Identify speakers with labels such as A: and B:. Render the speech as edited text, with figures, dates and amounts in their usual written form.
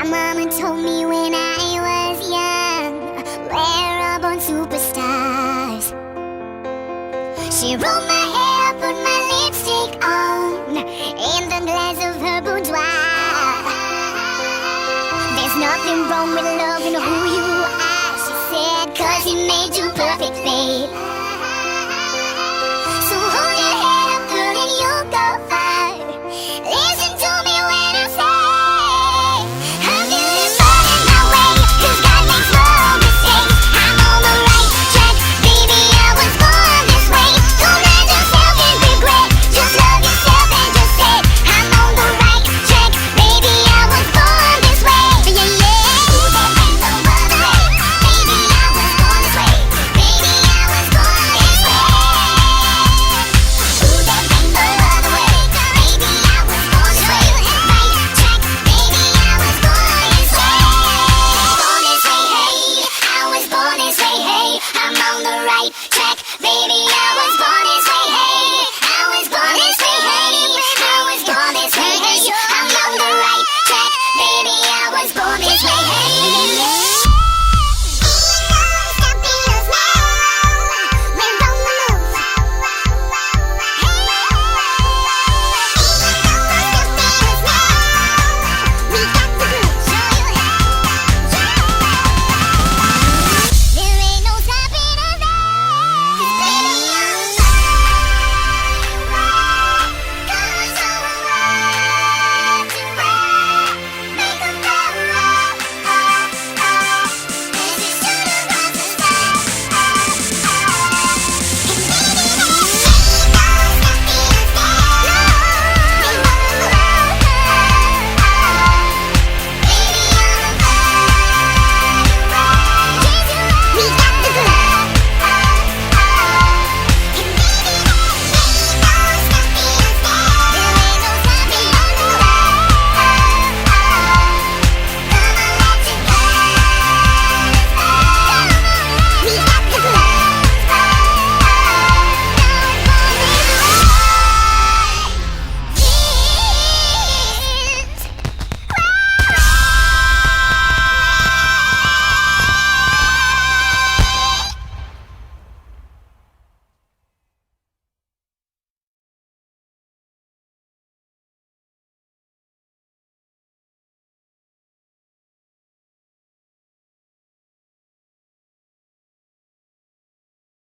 A: My mama told me when I was young, we're all born superstars. She rolled my hair, put my lipstick on, in the glass of her boudoir. There's nothing wrong with loving who you are, she said, 'cause he made you perfect, babe.